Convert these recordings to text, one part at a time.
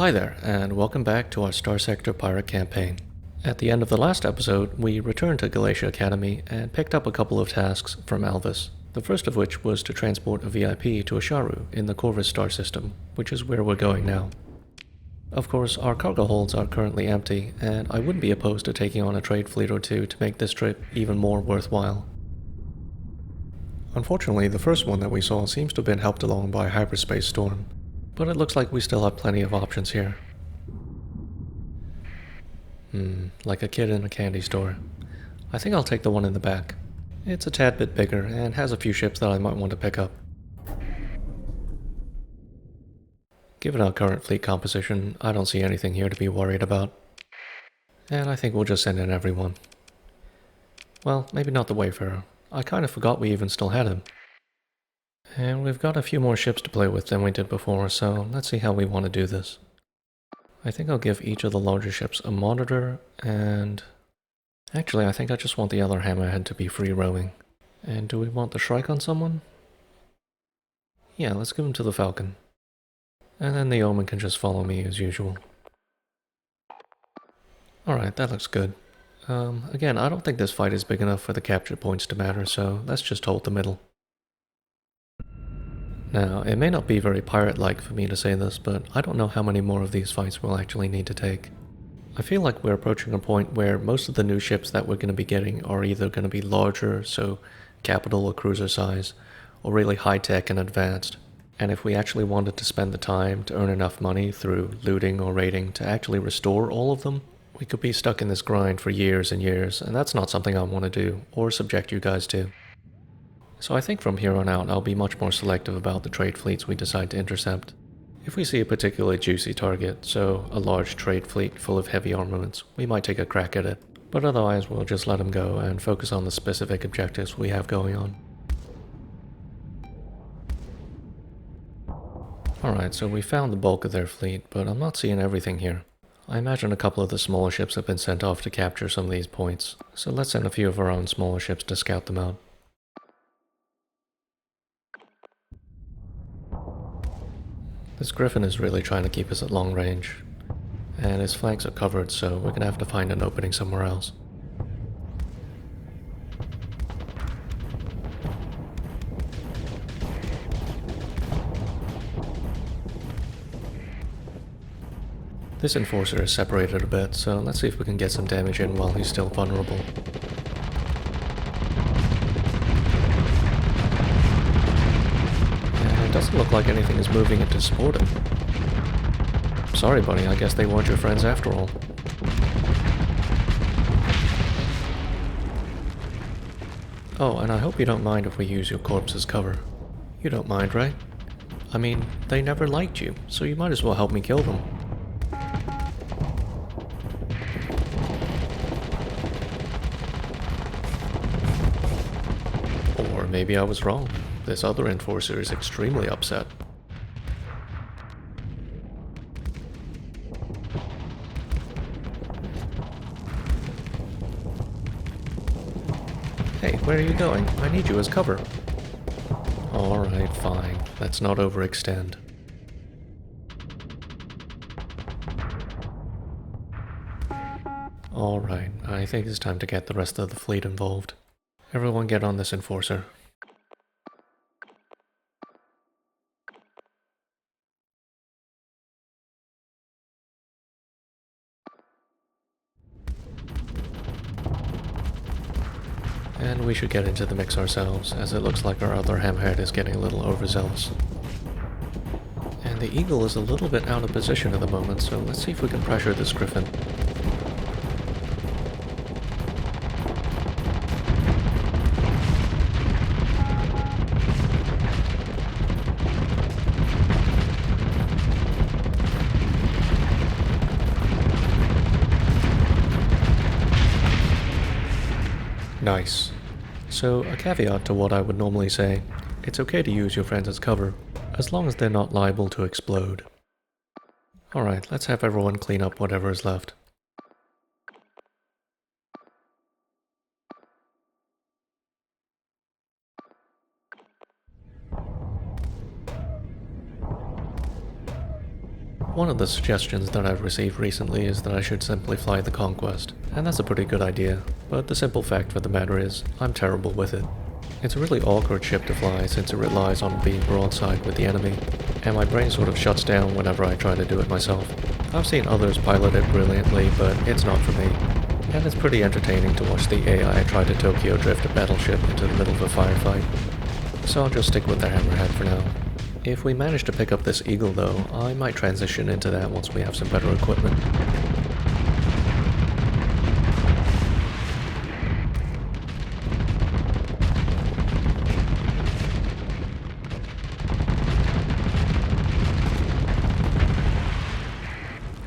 Hi there, and welcome back to our Starsector pirate campaign. At the end of the last episode, we returned to Galatia Academy and picked up a couple of tasks from Alvis. The first of which was to transport a VIP to Asharu in the Corvus star system, which is where we're going now. Of course, our cargo holds are currently empty, and I wouldn't be opposed to taking on a trade fleet or two to make this trip even more worthwhile. Unfortunately, the first one that we saw seems to have been helped along by a hyperspace storm, but it looks like we still have plenty of options here. Like a kid in a candy store. I think I'll take the one in the back. It's a tad bit bigger and has a few ships that I might want to pick up. Given our current fleet composition, I don't see anything here to be worried about. And I think we'll just send in everyone. Well, maybe not the Wayfarer. I kind of forgot we even still had him. And we've got a few more ships to play with than we did before, so let's see how we want to do this. I think I'll give each of the larger ships a monitor, and... Actually, I think I just want the other hammerhead to be free roaming. And do we want the Shrike on someone? Yeah, let's give him to the Falcon. And then the Omen can just follow me as usual. Alright, that looks good. Again, I don't think this fight is big enough for the capture points to matter, so let's just hold the middle. Now, it may not be very pirate-like for me to say this, but I don't know how many more of these fights we'll actually need to take. I feel like we're approaching a point where most of the new ships that we're going to be getting are either going to be larger, so capital or cruiser size, or really high-tech and advanced. And if we actually wanted to spend the time to earn enough money through looting or raiding to actually restore all of them, we could be stuck in this grind for years and years, and that's not something I want to do, or subject you guys to. So I think from here on out I'll be much more selective about the trade fleets we decide to intercept. If we see a particularly juicy target, so a large trade fleet full of heavy armaments, we might take a crack at it, but otherwise we'll just let them go and focus on the specific objectives we have going on. Alright, so we found the bulk of their fleet, but I'm not seeing everything here. I imagine a couple of the smaller ships have been sent off to capture some of these points, so let's send a few of our own smaller ships to scout them out. This Griffin is really trying to keep us at long range, and his flanks are covered, so we're going to have to find an opening somewhere else. This Enforcer is separated a bit, so let's see if we can get some damage in while he's still vulnerable. It doesn't look like anything is moving in to support him. Sorry, buddy, I guess they weren't your friends after all. Oh, and I hope you don't mind if we use your corpse as cover. You don't mind, right? I mean, they never liked you, so you might as well help me kill them. Or maybe I was wrong. This other Enforcer is extremely upset. Hey, where are you going? I need you as cover. Alright, fine. Let's not overextend. Alright, I think it's time to get the rest of the fleet involved. Everyone get on this Enforcer. And we should get into the mix ourselves, as it looks like our other hammerhead is getting a little overzealous. And the Eagle is a little bit out of position at the moment, so let's see if we can pressure this Griffin. Nice. So, a caveat to what I would normally say, it's okay to use your friends as cover, as long as they're not liable to explode. Alright, let's have everyone clean up whatever is left. One of the suggestions that I've received recently is that I should simply fly the Conquest, and that's a pretty good idea, but the simple fact of the matter is, I'm terrible with it. It's a really awkward ship to fly since it relies on being broadside with the enemy, and my brain sort of shuts down whenever I try to do it myself. I've seen others pilot it brilliantly, but it's not for me. And it's pretty entertaining to watch the AI try to Tokyo drift a battleship into the middle of a firefight. So I'll just stick with the Hammerhead for now. If we manage to pick up this Eagle though, I might transition into that once we have some better equipment.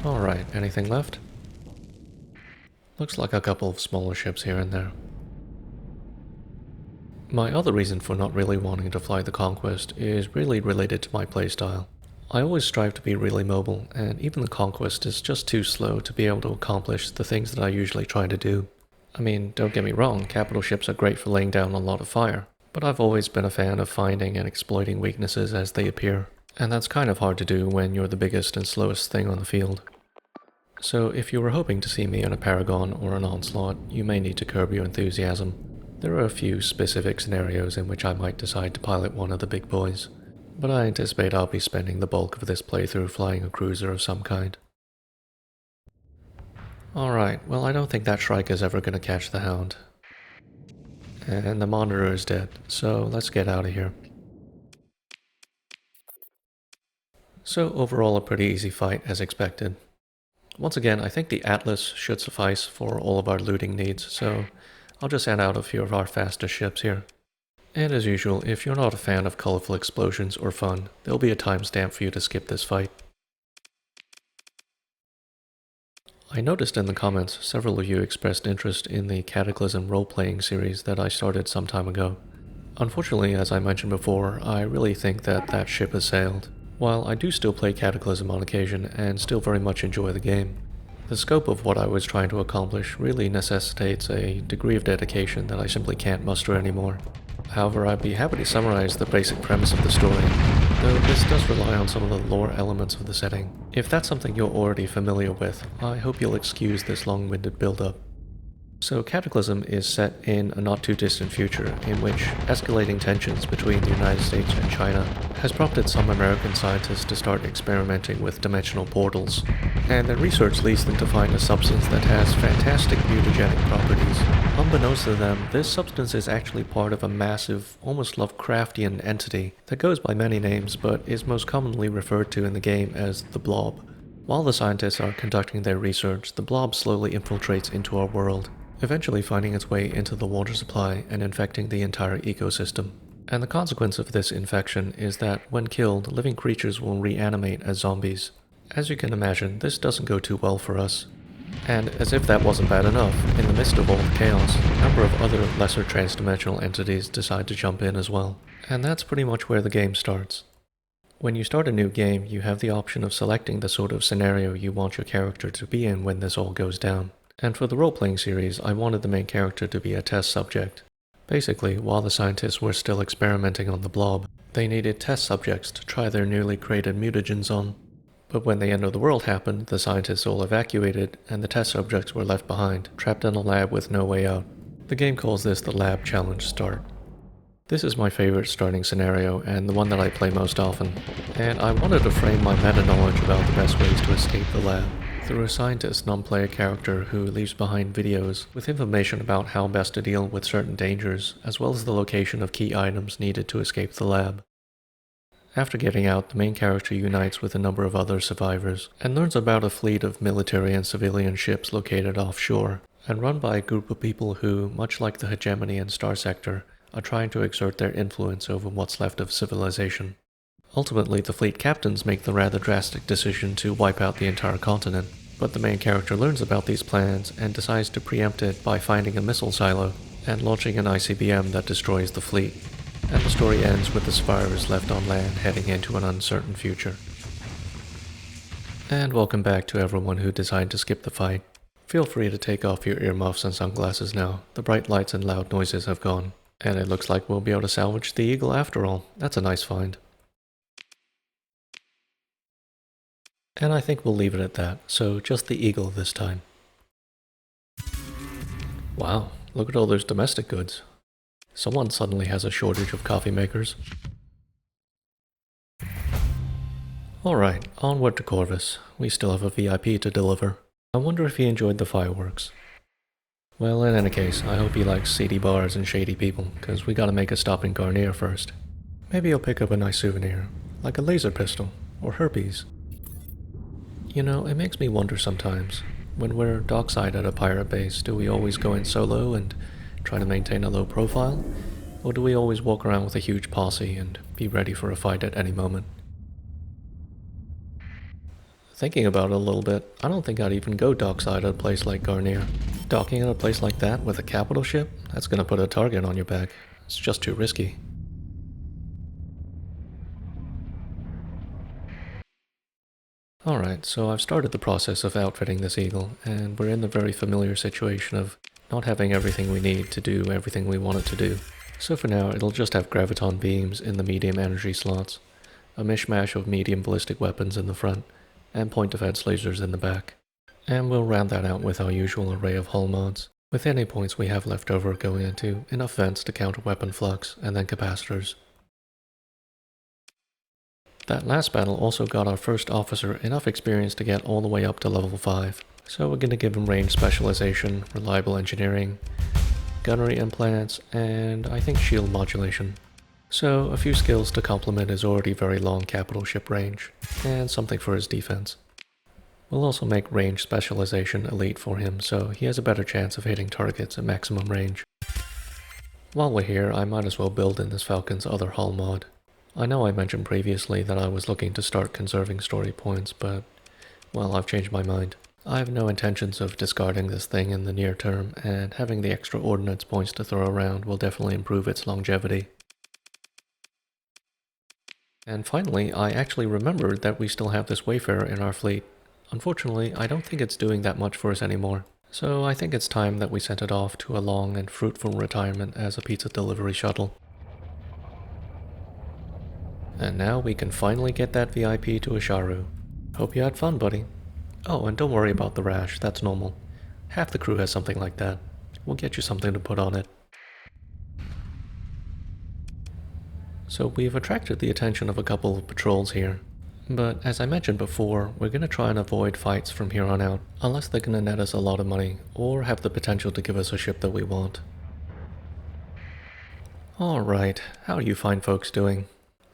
Alright, anything left? Looks like a couple of smaller ships here and there. My other reason for not really wanting to fly the Conquest is really related to my playstyle. I always strive to be really mobile, and even the Conquest is just too slow to be able to accomplish the things that I usually try to do. I mean, don't get me wrong, capital ships are great for laying down a lot of fire, but I've always been a fan of finding and exploiting weaknesses as they appear, and that's kind of hard to do when you're the biggest and slowest thing on the field. So if you were hoping to see me in a Paragon or an Onslaught, you may need to curb your enthusiasm. There are a few specific scenarios in which I might decide to pilot one of the big boys, but I anticipate I'll be spending the bulk of this playthrough flying a cruiser of some kind. Alright, well I don't think that Shrike is ever going to catch the Hound. And the monitor is dead, so let's get out of here. So overall a pretty easy fight as expected. Once again, I think the Atlas should suffice for all of our looting needs, so I'll just add out a few of our faster ships here. And as usual, if you're not a fan of colorful explosions or fun, there'll be a timestamp for you to skip this fight. I noticed in the comments several of you expressed interest in the Cataclysm role-playing series that I started some time ago. Unfortunately, as I mentioned before, I really think that that ship has sailed. While I do still play Cataclysm on occasion and still very much enjoy the game, the scope of what I was trying to accomplish really necessitates a degree of dedication that I simply can't muster anymore. However, I'd be happy to summarize the basic premise of the story, though this does rely on some of the lore elements of the setting. If that's something you're already familiar with, I hope you'll excuse this long-winded build-up. So Cataclysm is set in a not too distant future in which escalating tensions between the United States and China has prompted some American scientists to start experimenting with dimensional portals, and their research leads them to find a substance that has fantastic mutagenic properties. Unbeknownst to them, this substance is actually part of a massive, almost Lovecraftian entity that goes by many names but is most commonly referred to in the game as the Blob. While the scientists are conducting their research, the Blob slowly infiltrates into our world, eventually finding its way into the water supply and infecting the entire ecosystem. And the consequence of this infection is that, when killed, living creatures will reanimate as zombies. As you can imagine, this doesn't go too well for us. And as if that wasn't bad enough, in the midst of all the chaos, a number of other lesser transdimensional entities decide to jump in as well. And that's pretty much where the game starts. When you start a new game, you have the option of selecting the sort of scenario you want your character to be in when this all goes down. And for the role-playing series, I wanted the main character to be a test subject. Basically, while the scientists were still experimenting on the Blob, they needed test subjects to try their newly created mutagens on. But when the end of the world happened, the scientists all evacuated, and the test subjects were left behind, trapped in a lab with no way out. The game calls this the Lab Challenge Start. This is my favorite starting scenario, and the one that I play most often, and I wanted to frame my meta-knowledge about the best ways to escape the lab through a scientist non-player character who leaves behind videos with information about how best to deal with certain dangers, as well as the location of key items needed to escape the lab. After getting out, the main character unites with a number of other survivors, and learns about a fleet of military and civilian ships located offshore, and run by a group of people who, much like the Hegemony and Starsector, are trying to exert their influence over what's left of civilization. Ultimately, the fleet captains make the rather drastic decision to wipe out the entire continent, but the main character learns about these plans and decides to preempt it by finding a missile silo and launching an ICBM that destroys the fleet. And the story ends with the survivors left on land heading into an uncertain future. And welcome back to everyone who decided to skip the fight. Feel free to take off your earmuffs and sunglasses now. The bright lights and loud noises have gone. And it looks like we'll be able to salvage the Eagle after all. That's a nice find. And I think we'll leave it at that, so just the eagle this time. Wow, look at all those domestic goods. Someone suddenly has a shortage of coffee makers. Alright, onward to Corvus. We still have a VIP to deliver. I wonder if he enjoyed the fireworks. Well, in any case, I hope he likes seedy bars and shady people, because we gotta make a stop in Garnier first. Maybe I'll pick up a nice souvenir, like a laser pistol, or herpes. You know, it makes me wonder sometimes, when we're dockside at a pirate base, do we always go in solo and try to maintain a low profile? Or do we always walk around with a huge posse and be ready for a fight at any moment? Thinking about it a little bit, I don't think I'd even go dockside at a place like Garnier. Docking at a place like that with a capital ship? That's gonna put a target on your back. It's just too risky. Alright, so I've started the process of outfitting this eagle, and we're in the very familiar situation of not having everything we need to do everything we want it to do. So for now, it'll just have graviton beams in the medium energy slots, a mishmash of medium ballistic weapons in the front, and point defense lasers in the back. And we'll round that out with our usual array of hull mods, with any points we have left over going into enough vents to counter weapon flux, and then capacitors. That last battle also got our first officer enough experience to get all the way up to level 5, so we're going to give him range specialization, reliable engineering, gunnery implants, and I think shield modulation. So a few skills to complement his already very long capital ship range, and something for his defense. We'll also make range specialization elite for him, so he has a better chance of hitting targets at maximum range. While we're here, I might as well build in this Falcon's other hull mod. I know I mentioned previously that I was looking to start conserving story points, but, well, I've changed my mind. I have no intentions of discarding this thing in the near term, and having the extra ordnance points to throw around will definitely improve its longevity. And finally, I actually remembered that we still have this Wayfarer in our fleet. Unfortunately, I don't think it's doing that much for us anymore, so I think it's time that we sent it off to a long and fruitful retirement as a pizza delivery shuttle. And now we can finally get that VIP to Asharu. Hope you had fun, buddy. Oh, and don't worry about the rash, that's normal. Half the crew has something like that. We'll get you something to put on it. So we've attracted the attention of a couple of patrols here. But as I mentioned before, we're going to try and avoid fights from here on out, unless they're going to net us a lot of money, or have the potential to give us a ship that we want. Alright, how are you fine folks doing?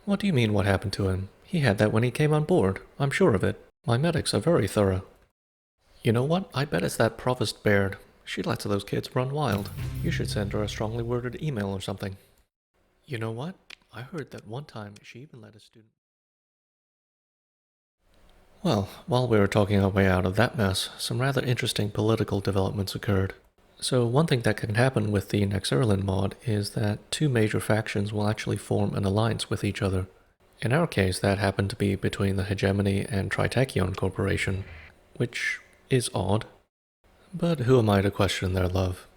What do you mean what happened to him? He had that when he came on board, I'm sure of it. My medics are very thorough. You know what? I bet it's that Provost Baird. She lets those kids run wild. You should send her a strongly worded email or something. You know what? I heard that one time she even let a student... Well, while we were talking our way out of that mess, some rather interesting political developments occurred. So one thing that can happen with the Nexerelin mod is that two major factions will actually form an alliance with each other. In our case, that happened to be between the Hegemony and Tritachyon Corporation, which is odd. But who am I to question their love?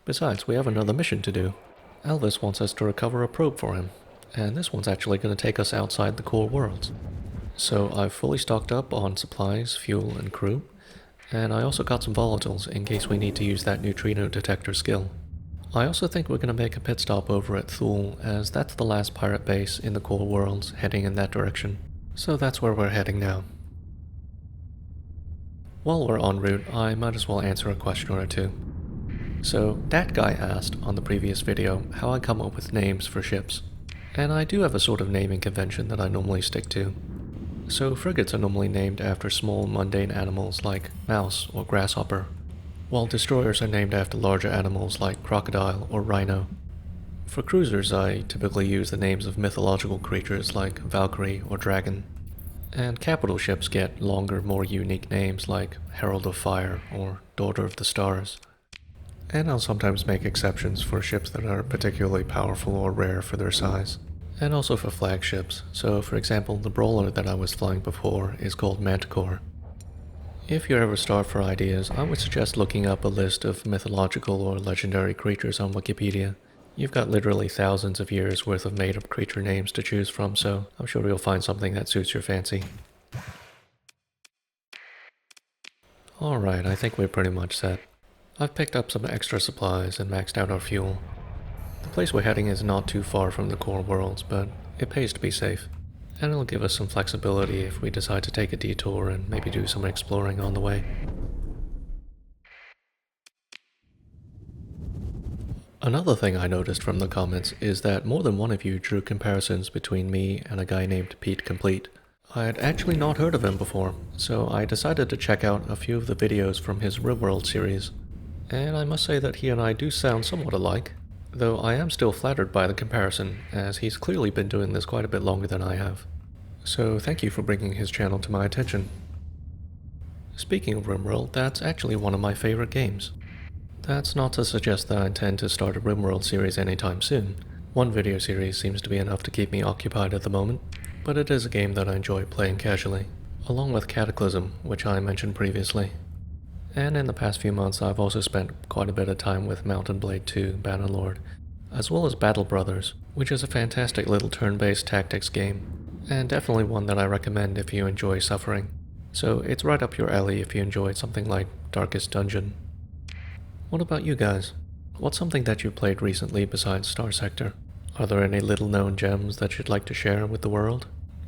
Besides, we have another mission to do. Elvis wants us to recover a probe for him, and this one's actually going to take us outside the core worlds. So I've fully stocked up on supplies, fuel, and crew, and I also got some volatiles in case we need to use that neutrino detector skill. I also think we're going to make a pit stop over at Thule, as that's the last pirate base in the core worlds heading in that direction. So that's where we're heading now. While we're en route, I might as well answer a question or two. So, that guy asked on the previous video how I come up with names for ships. And I do have a sort of naming convention that I normally stick to. So frigates are normally named after small mundane animals like mouse or grasshopper, while destroyers are named after larger animals like crocodile or rhino. For cruisers, I typically use the names of mythological creatures like Valkyrie or dragon. And capital ships get longer, more unique names like Herald of Fire or Daughter of the Stars. And I'll sometimes make exceptions for ships that are particularly powerful or rare for their size. And also for flagships, so for example the brawler that I was flying before is called Manticore. If you're ever starved for ideas, I would suggest looking up a list of mythological or legendary creatures on Wikipedia. You've got literally thousands of years worth of made-up creature names to choose from, so I'm sure you'll find something that suits your fancy. Alright, I think we're pretty much set. I've picked up some extra supplies and maxed out our fuel. The place we're heading is not too far from the core worlds, but it pays to be safe. And it'll give us some flexibility if we decide to take a detour and maybe do some exploring on the way. Another thing I noticed from the comments is that more than one of you drew comparisons between me and a guy named Pete Complete. I had actually not heard of him before, so I decided to check out a few of the videos from his RimWorld series. And I must say that he and I do sound somewhat alike, though I am still flattered by the comparison, as he's clearly been doing this quite a bit longer than I have. So thank you for bringing his channel to my attention. Speaking of RimWorld, that's actually one of my favorite games. That's not to suggest that I intend to start a RimWorld series anytime soon. One video series seems to be enough to keep me occupied at the moment, but it is a game that I enjoy playing casually, along with Cataclysm, which I mentioned previously. And in the past few months I've also spent quite a bit of time with Mountain Blade 2 Bannerlord, as well as Battle Brothers, which is a fantastic little turn-based tactics game, and definitely one that I recommend if you enjoy suffering. So it's right up your alley if you enjoyed something like Darkest Dungeon. What about you guys? What's something that you played recently besides Starsector? Are there any little-known gems that you'd like to share with the world?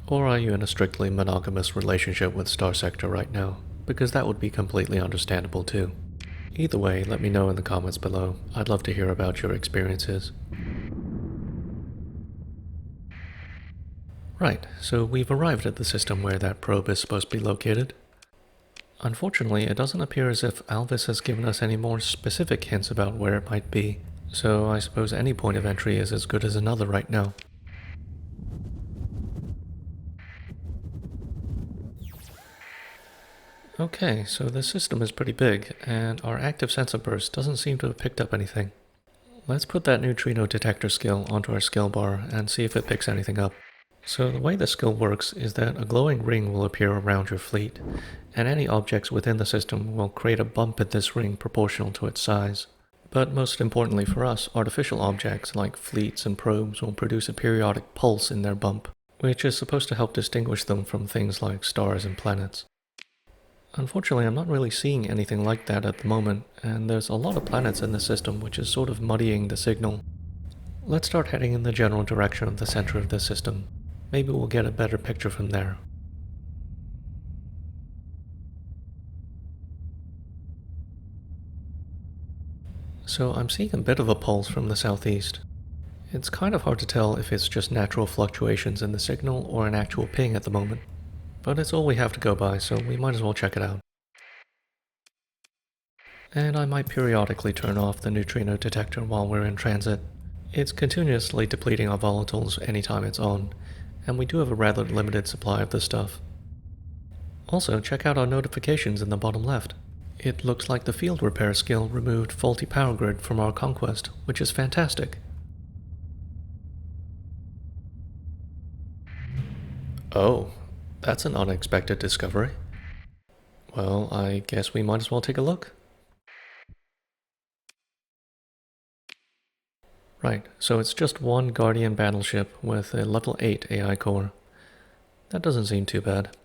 Or are you in a strictly monogamous relationship with Starsector right now? Because that would be completely understandable too. Either way, let me know in the comments below. I'd love to hear about your experiences. Right, so we've arrived at the system where that probe is supposed to be located. Unfortunately, it doesn't appear as if Alvis has given us any more specific hints about where it might be, so I suppose any point of entry is as good as another right now. Okay, so this system is pretty big, and our active sensor burst doesn't seem to have picked up anything. Let's put that neutrino detector skill onto our skill bar and see if it picks anything up. So the way the skill works is that a glowing ring will appear around your fleet, and any objects within the system will create a bump in this ring proportional to its size. But most importantly for us, artificial objects like fleets and probes will produce a periodic pulse in their bump, which is supposed to help distinguish them from things like stars and planets. Unfortunately, I'm not really seeing anything like that at the moment, and there's a lot of planets in the system which is sort of muddying the signal. Let's start heading in the general direction of the center of the system. Maybe we'll get a better picture from there. So I'm seeing a bit of a pulse from the southeast. It's kind of hard to tell if it's just natural fluctuations in the signal or an actual ping at the moment. But it's all we have to go by, so we might as well check it out. And I might periodically turn off the neutrino detector while we're in transit. It's continuously depleting our volatiles anytime it's on, and we do have a rather limited supply of this stuff. Also, check out our notifications in the bottom left. It looks like the field repair skill removed faulty power grid from our conquest, which is fantastic. Oh, that's an unexpected discovery. Well, I guess we might as well take a look. Right, so it's just one Guardian battleship with a level 8 AI core. That doesn't seem too bad.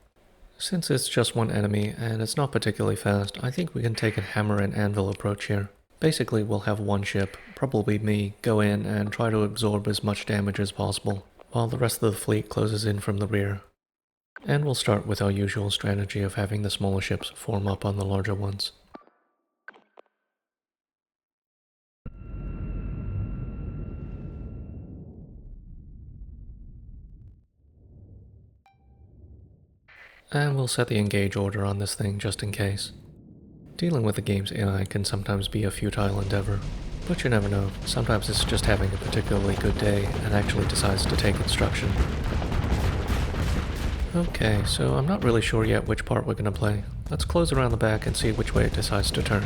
Since it's just one enemy and it's not particularly fast, I think we can take a hammer and anvil approach here. Basically, we'll have one ship, probably me, go in and try to absorb as much damage as possible, while the rest of the fleet closes in from the rear. And we'll start with our usual strategy of having the smaller ships form up on the larger ones. And we'll set the engage order on this thing just in case. Dealing with the game's AI can sometimes be a futile endeavor, but you never know. Sometimes it's just having a particularly good day and actually decides to take instruction. Okay, so I'm not really sure yet which part we're going to play. Let's close around the back and see which way it decides to turn.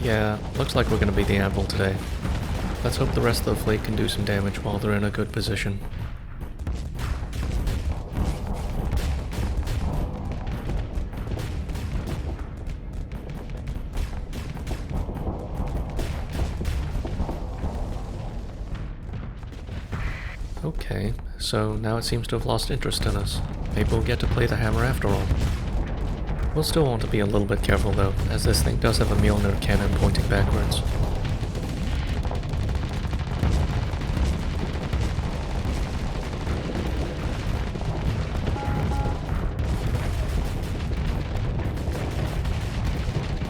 Yeah, looks like we're going to be the anvil today. Let's hope the rest of the fleet can do some damage while they're in a good position. Okay, so now it seems to have lost interest in us. Maybe we'll get to play the hammer after all. We'll still want to be a little bit careful though, as this thing does have a Mjolnir cannon pointing backwards.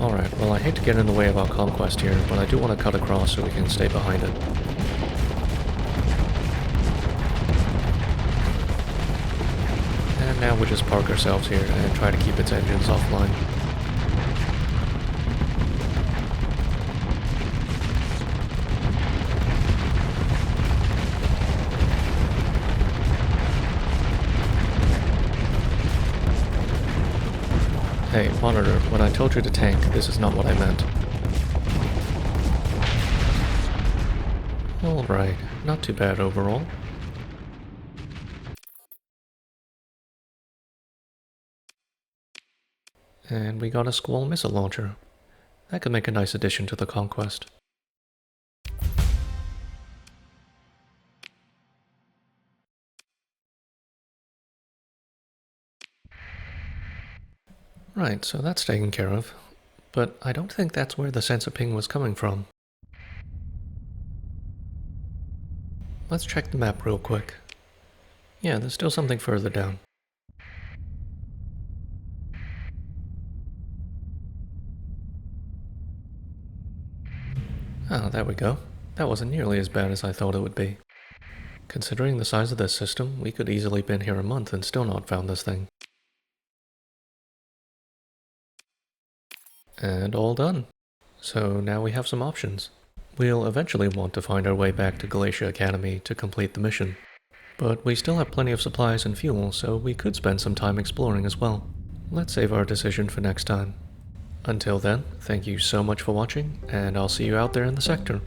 Alright, well I hate to get in the way of our conquest here, but I do want to cut across so we can stay behind it. And now we just park ourselves here and try to keep its engines offline. Hey, Monitor, when I told you to tank, this is not what I meant. Alright, not too bad overall. And we got a Squall missile launcher. That could make a nice addition to the conquest. Right, so that's taken care of. But I don't think that's where the sensor ping was coming from. Let's check the map real quick. Yeah, there's still something further down. Oh, there we go. That wasn't nearly as bad as I thought it would be. Considering the size of this system, we could easily been here a month and still not found this thing. And all done. So now we have some options. We'll eventually want to find our way back to Glacier Academy to complete the mission. But we still have plenty of supplies and fuel, so we could spend some time exploring as well. Let's save our decision for next time. Until then, thank you so much for watching, and I'll see you out there in the sector.